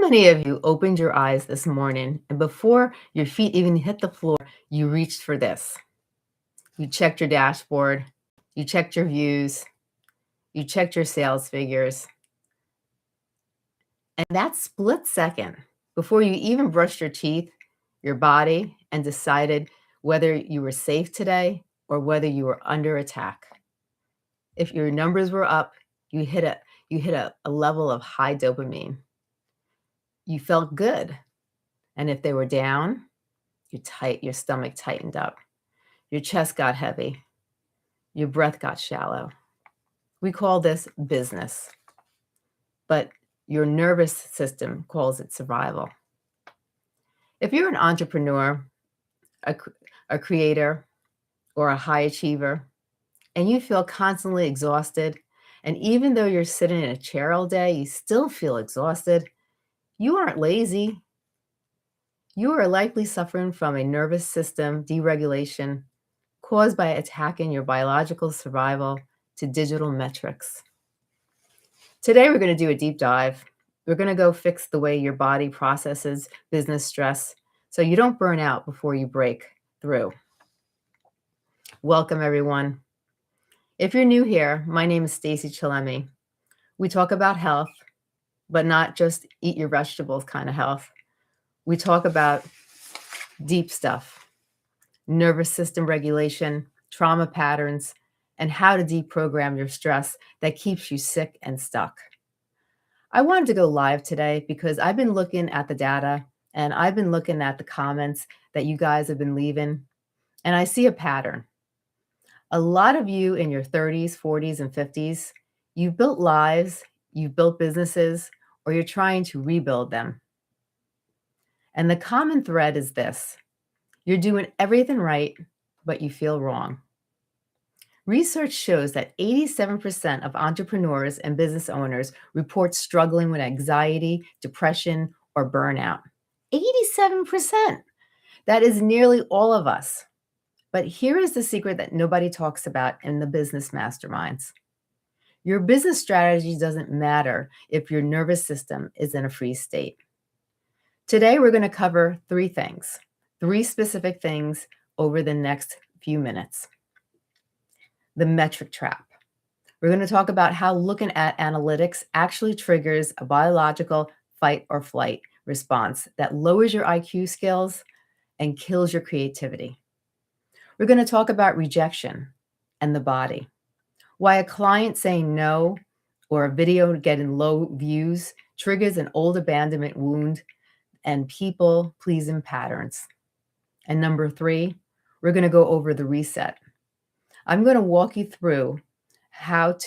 many of you opened your eyes this morning and before your feet even hit the floor, you reached for this? You checked your dashboard, you checked your views, you checked your sales figures. And that split second before you even brushed your teeth, your body, and decided whether you were safe today or whether you were under attack. If your numbers were up, you hit a level of high dopamine. You felt good. And if they were down, your stomach tightened up. Your chest got heavy. Your breath got shallow. We call this business, but your nervous system calls it survival. If you're an entrepreneur, a creator, or a high achiever, and you feel constantly exhausted, and even though you're sitting in a chair all day, you still feel exhausted, you aren't lazy. You are likely suffering from a nervous system deregulation caused by attacking your biological survival to digital metrics. Today, we're going to do a deep dive. We're going to go fix the way your body processes business stress so you don't burn out before you break through. Welcome, everyone. If you're new here, my name is Stacy Chillemi. We talk about health, but not just eat your vegetables kind of health. We talk about deep stuff, nervous system regulation, trauma patterns, and how to deprogram your stress that keeps you sick and stuck. I wanted to go live today because I've been looking at the data and I've been looking at the comments that you guys have been leaving, and I see a pattern. A lot of you in your 30s, 40s, and 50s, you've built lives, you've built businesses, or you're trying to rebuild them. And the common thread is this: you're doing everything right, but you feel wrong. Research shows that 87% of entrepreneurs and business owners report struggling with anxiety, depression, or burnout. 87%. That is nearly all of us. But here is the secret that nobody talks about in the business masterminds. Your business strategy doesn't matter if your nervous system is in a freeze state. Today, we're going to cover three specific things over the next few minutes. The metric trap. We're going to talk about how looking at analytics actually triggers a biological fight or flight response that lowers your IQ skills and kills your creativity. We're going to talk about rejection and the body, why a client saying no or a video getting low views triggers an old abandonment wound and people-pleasing patterns. And number 3, we're going to go over the reset. I'm going to walk you through I'm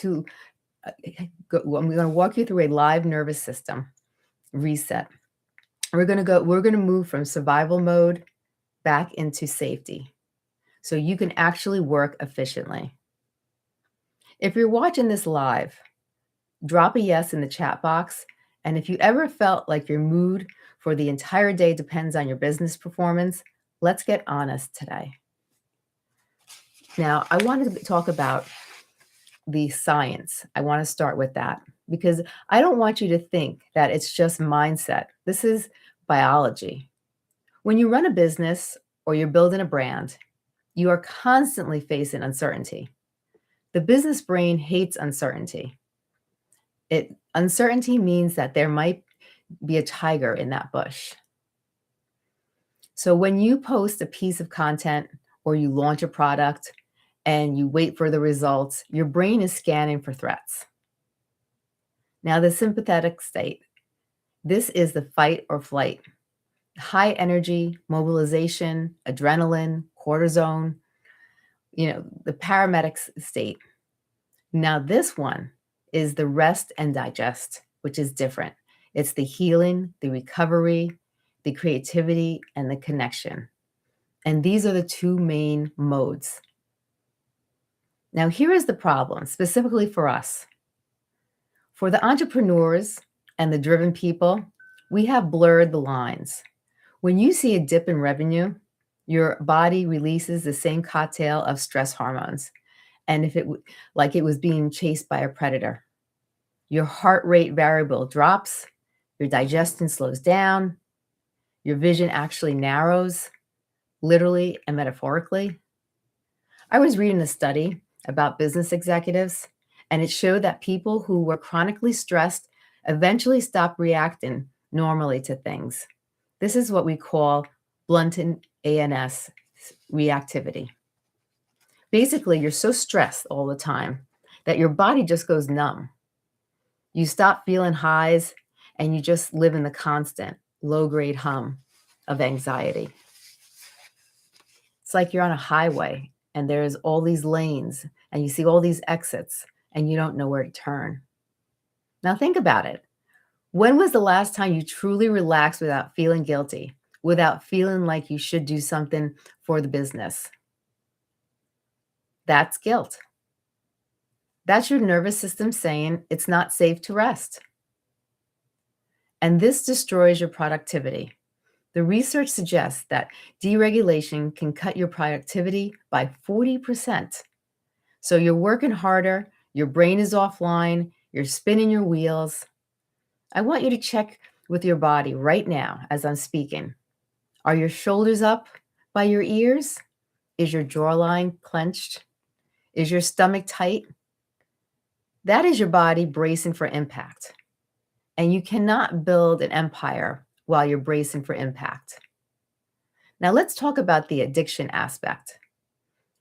going to walk you through a live nervous system reset. We're going to move from survival mode back into safety so you can actually work efficiently. If you're watching this live, drop a yes in the chat box. And if you ever felt like your mood for the entire day depends on your business performance, let's get honest today. Now, I want to talk about the science. I want to start with that because I don't want you to think that it's just mindset. This is biology. When you run a business or you're building a brand, you are constantly facing uncertainty. The business brain hates uncertainty. Uncertainty means that there might be a tiger in that bush. So when you post a piece of content or you launch a product and you wait for the results, your brain is scanning for threats. Now, the sympathetic state, this is the fight or flight. High energy, mobilization, adrenaline, cortisone, the paramedic state. Now, this one is the rest and digest, which is different. It's the healing, the recovery, the creativity, and the connection. And these are the two main modes. Now, here is the problem, specifically for us. For the entrepreneurs and the driven people, we have blurred the lines. When you see a dip in revenue, your body releases the same cocktail of stress hormones. And if it was being chased by a predator, your heart rate variable drops, Your digestion slows down. Your vision actually narrows, literally and metaphorically. I was reading a study about business executives, and it showed that people who were chronically stressed eventually stopped reacting normally to things. This is what we call blunted ANS reactivity. Basically, you're so stressed all the time that your body just goes numb. You stop feeling highs and you just live in the constant low-grade hum of anxiety. It's like you're on a highway and there's all these lanes and you see all these exits and you don't know where to turn. Now think about it. When was the last time you truly relaxed without feeling guilty, without feeling like you should do something for the business? That's guilt. That's your nervous system saying it's not safe to rest. And this destroys your productivity. The research suggests that deregulation can cut your productivity by 40%. So you're working harder, your brain is offline, you're spinning your wheels. I want you to check with your body right now as I'm speaking. Are your shoulders up by your ears? Is your jawline clenched? Is your stomach tight? That is your body bracing for impact. And you cannot build an empire while you're bracing for impact. Now let's talk about the addiction aspect.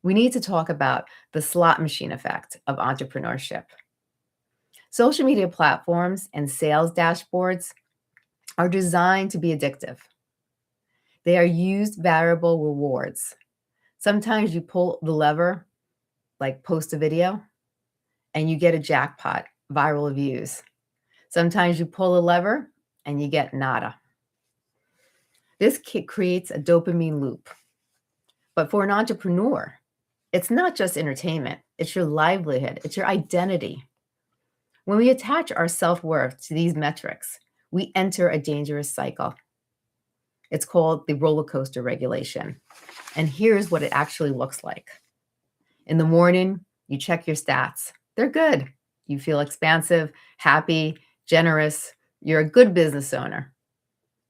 We need to talk about the slot machine effect of entrepreneurship. Social media platforms and sales dashboards are designed to be addictive. They are used variable rewards. Sometimes you pull the lever, like post a video, and you get a jackpot, viral views. Sometimes you pull a lever and you get nada. This creates a dopamine loop. But for an entrepreneur, it's not just entertainment, it's your livelihood, it's your identity. When we attach our self-worth to these metrics, we enter a dangerous cycle. It's called the roller coaster regulation. And here's what it actually looks like. In the morning, you check your stats. They're good. You feel expansive, happy, generous. You're a good business owner.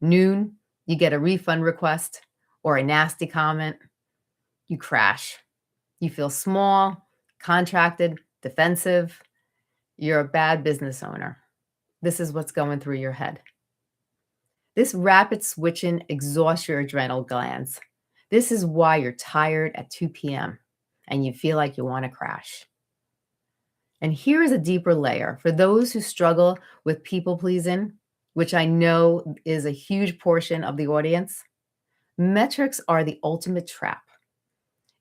Noon, you get a refund request or a nasty comment. You crash. You feel small, contracted, defensive. You're a bad business owner. This is what's going through your head. This rapid switching exhausts your adrenal glands. This is why you're tired at 2 p.m. and you feel like you want to crash. And here is a deeper layer for those who struggle with people pleasing, which I know is a huge portion of the audience. Metrics are the ultimate trap.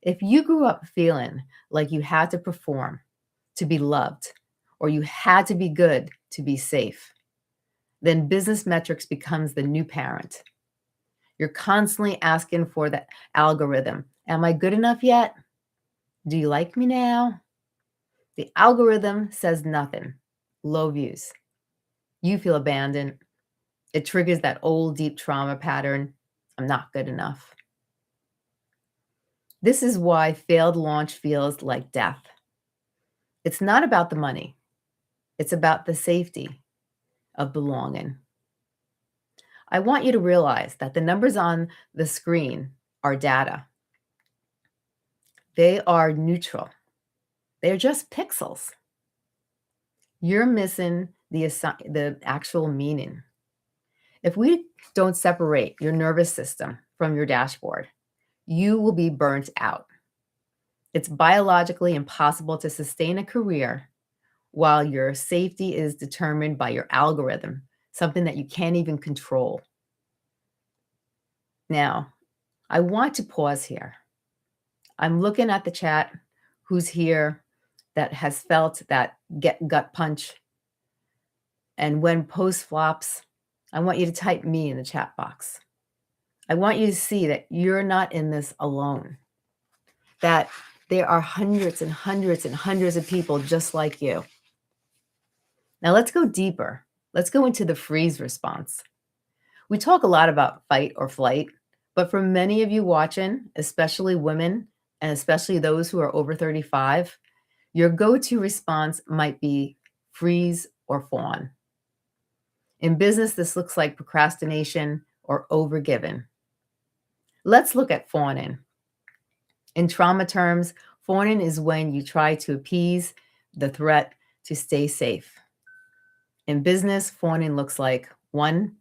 If you grew up feeling like you had to perform to be loved, or you had to be good to be safe, then business metrics becomes the new parent. You're constantly asking for the algorithm. Am I good enough yet? Do you like me now? The algorithm says nothing. Low views. You feel abandoned. It triggers that old deep trauma pattern. I'm not good enough. This is why failed launch feels like death. It's not about the money. It's about the safety of belonging. I want you to realize that the numbers on the screen are data. They are neutral. They're just pixels. You're missing the actual meaning. If we don't separate your nervous system from your dashboard, you will be burnt out. It's biologically impossible to sustain a career while your safety is determined by your algorithm, something that you can't even control. Now, I want to pause here. I'm looking at the chat, who's here that has felt that gut punch. And when post flops, I want you to type me in the chat box. I want you to see that you're not in this alone, that there are hundreds and hundreds and hundreds of people just like you. Now let's go deeper. Let's go into the freeze response. We talk a lot about fight or flight, but for many of you watching, especially women, and especially those who are over 35, your go-to response might be freeze or fawn. In business, this looks like procrastination or overgiving. Let's look at fawning. In trauma terms, fawning is when you try to appease the threat to stay safe. In business, fawning looks like 1,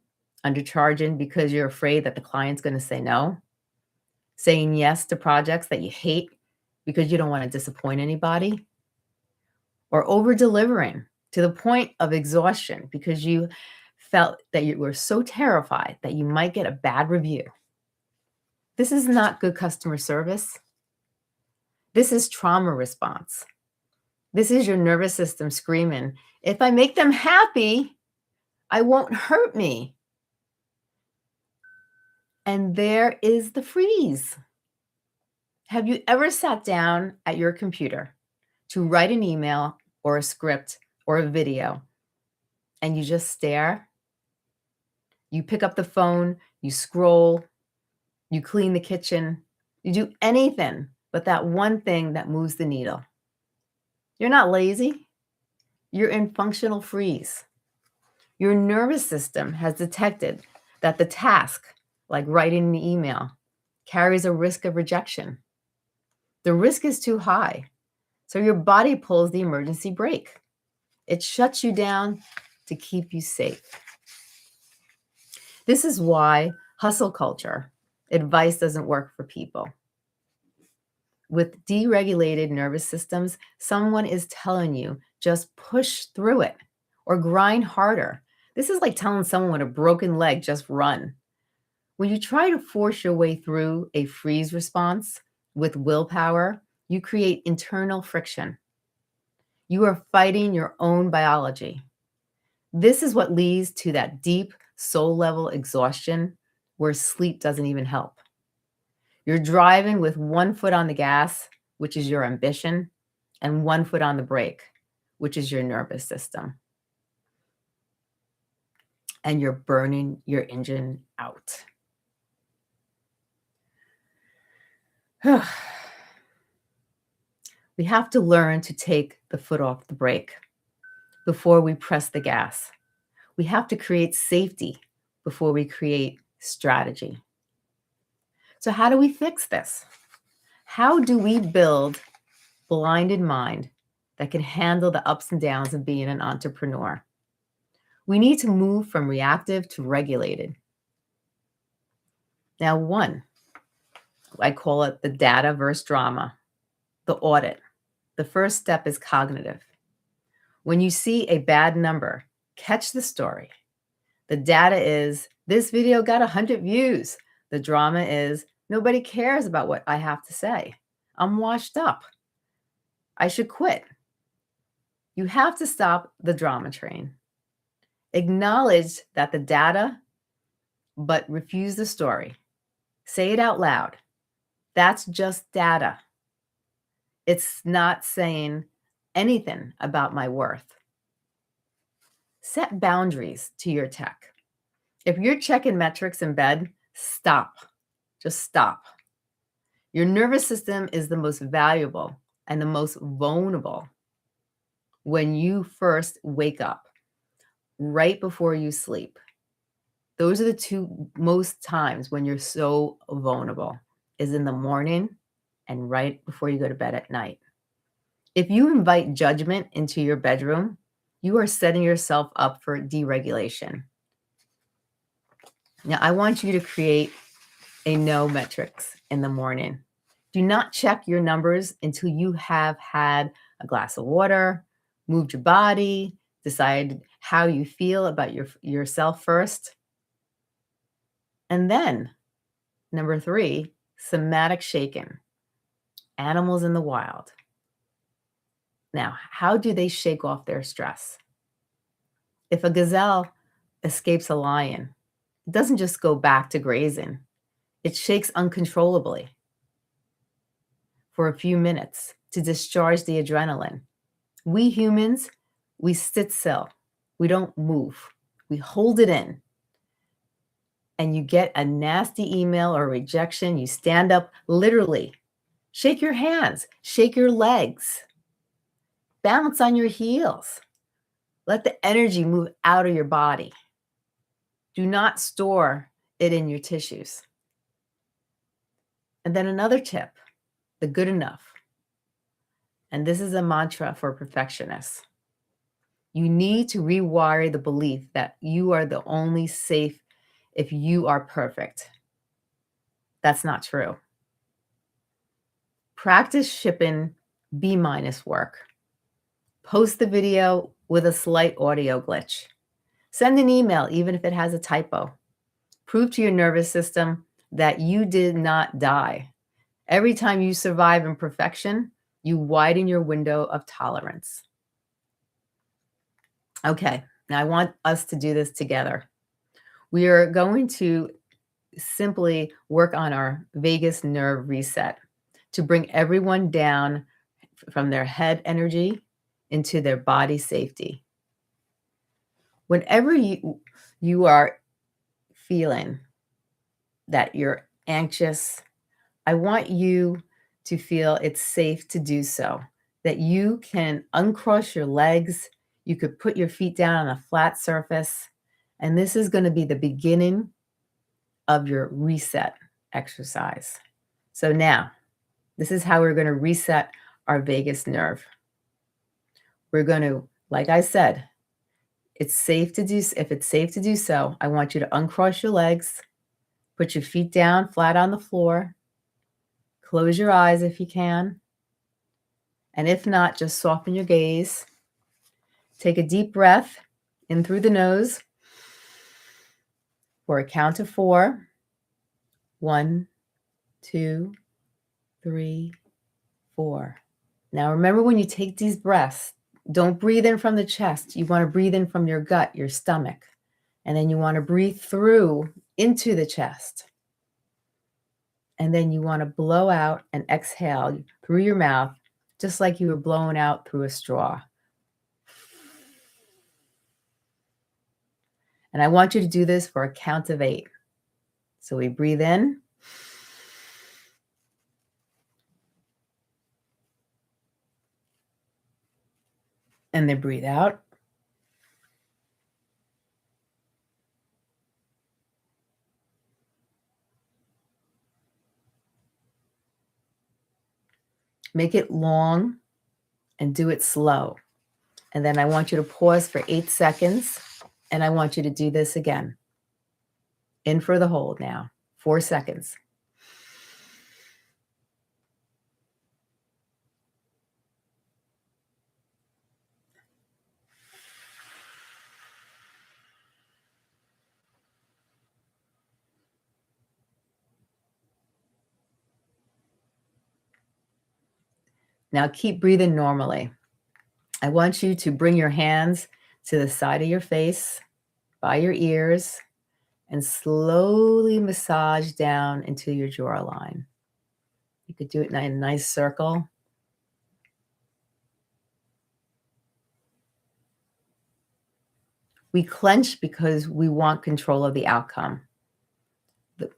undercharging because you're afraid that the client's going to say no, saying yes to projects that you hate because you don't want to disappoint anybody, or over delivering to the point of exhaustion because you felt that you were so terrified that you might get a bad review. This is not good customer service. This is trauma response. This is your nervous system screaming, if I make them happy, I won't hurt me. And there is the freeze. Have you ever sat down at your computer to write an email or a script or a video and you just stare? You pick up the phone, you scroll, you clean the kitchen, you do anything but that one thing that moves the needle. You're not lazy. You're in functional freeze. Your nervous system has detected that the task, like writing an email, carries a risk of rejection. The risk is too high, so your body pulls the emergency brake. It shuts you down to keep you safe. This is why hustle culture advice doesn't work for people. With deregulated nervous systems, someone is telling you just push through it or grind harder. This is like telling someone with a broken leg, just run. When you try to force your way through a freeze response with willpower, you create internal friction. You are fighting your own biology. This is what leads to that deep soul level exhaustion where sleep doesn't even help. You're driving with one foot on the gas, which is your ambition, and one foot on the brake, which is your nervous system. And you're burning your engine out. We have to learn to take the foot off the brake before we press the gas. We have to create safety before we create strategy. So how do we fix this? How do we build blinded mind that can handle the ups and downs of being an entrepreneur? We need to move from reactive to regulated. Now, 1, I call it the data versus drama, the audit. The first step is cognitive. When you see a bad number, catch the story. The data is, this video got 100 views. The drama is, nobody cares about what I have to say. I'm washed up. I should quit. You have to stop the drama train. Acknowledge that the data, but refuse the story. Say it out loud. That's just data. It's not saying anything about my worth. Set boundaries to your tech. If you're checking metrics in bed, stop. Just stop. Your nervous system is the most valuable and the most vulnerable when you first wake up, right before you sleep. Those are the 2 most times when you're so vulnerable, is in the morning and right before you go to bed at night. If you invite judgment into your bedroom, you are setting yourself up for deregulation. Now, I want you to create a no metrics in the morning. Do not check your numbers until you have had a glass of water, moved your body, decided how you feel about yourself first. And then, number 3, somatic shaking. Animals in the wild. Now, how do they shake off their stress? If a gazelle escapes a lion, it doesn't just go back to grazing. It shakes uncontrollably for a few minutes to discharge the adrenaline. We humans, we sit still. We don't move. We hold it in. And you get a nasty email or rejection, you stand up literally. Shake your hands, shake your legs, bounce on your heels. Let the energy move out of your body. Do not store it in your tissues. And then another tip, the good enough. And this is a mantra for perfectionists. You need to rewire the belief that you are the only safe if you are perfect. That's not true. Practice shipping B- work. Post the video with a slight audio glitch. Send an email, even if it has a typo. Prove to your nervous system that you did not die. Every time you survive imperfection, you widen your window of tolerance. Okay, now I want us to do this together. We are going to simply work on our vagus nerve reset to bring everyone down from their head energy into their body safety. Whenever you are feeling that you're anxious, I want you to feel it's safe to do so, that you can uncross your legs, you could put your feet down on a flat surface, and this is going to be the beginning of your reset exercise. So now, this is how we're going to reset our vagus nerve. We're going to, like I said, it's safe to do. If it's safe to do so, I want you to uncross your legs, put your feet down flat on the floor, close your eyes if you can, and if not, just soften your gaze. Take a deep breath in through the nose for a count of 4. 1, 2, 3, 4. Now remember, when you take these breaths, don't breathe in from the chest. You want to breathe in from your gut, your stomach. And then you want to breathe through into the chest. And then you want to blow out and exhale through your mouth, just like you were blowing out through a straw. And I want you to do this for a count of 8. So we breathe in. And then breathe out. Make it long and do it slow. And then I want you to pause for 8 seconds. And I want you to do this again. In for the hold now. 4 seconds. Now keep breathing normally. I want you to bring your hands to the side of your face, by your ears, and slowly massage down into your jawline. You could do it in a nice circle. We clench because we want control of the outcome.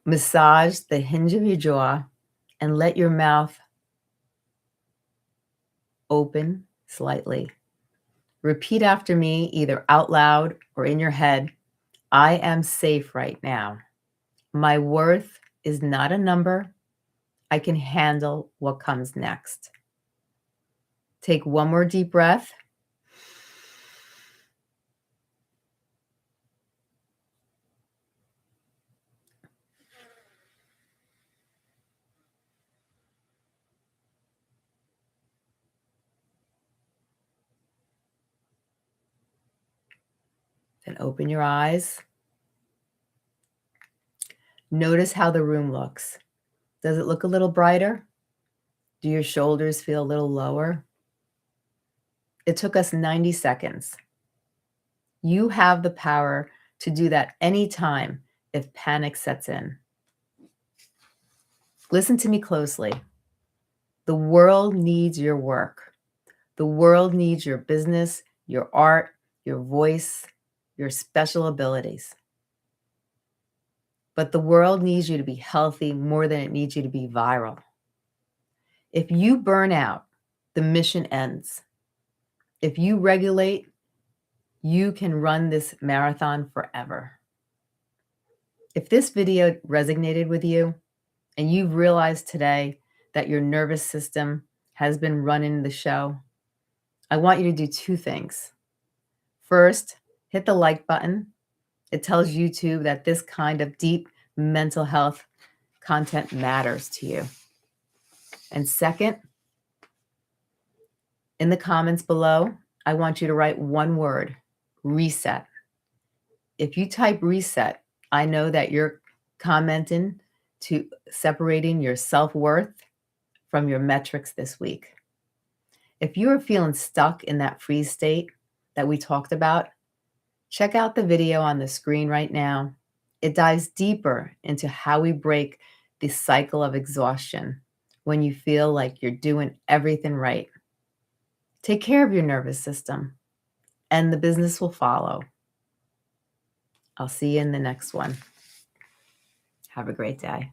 Massage the hinge of your jaw and let your mouth open slightly. Repeat after me, either out loud or in your head. I am safe right now. My worth is not a number. I can handle what comes next. Take one more deep breath. Then open your eyes. Notice how the room looks. Does it look a little brighter? Do your shoulders feel a little lower? It took us 90 seconds. You have the power to do that anytime if panic sets in. Listen to me closely. The world needs your work. The world needs your business, your art, your voice, your special abilities. But the world needs you to be healthy more than it needs you to be viral. If you burn out, the mission ends. If you regulate, you can run this marathon forever. If this video resonated with you and you've realized today that your nervous system has been running the show, I want you to do two things. First, hit the like button. It tells YouTube that this kind of deep mental health content matters to you. And second, in the comments below, I want you to write one word: reset. If you type reset, I know that you're commenting to separating your self-worth from your metrics this week. If you are feeling stuck in that freeze state that we talked about, check out the video on the screen right now. It dives deeper into how we break the cycle of exhaustion when you feel like you're doing everything right. Take care of your nervous system, and the business will follow. I'll see you in the next one. Have a great day.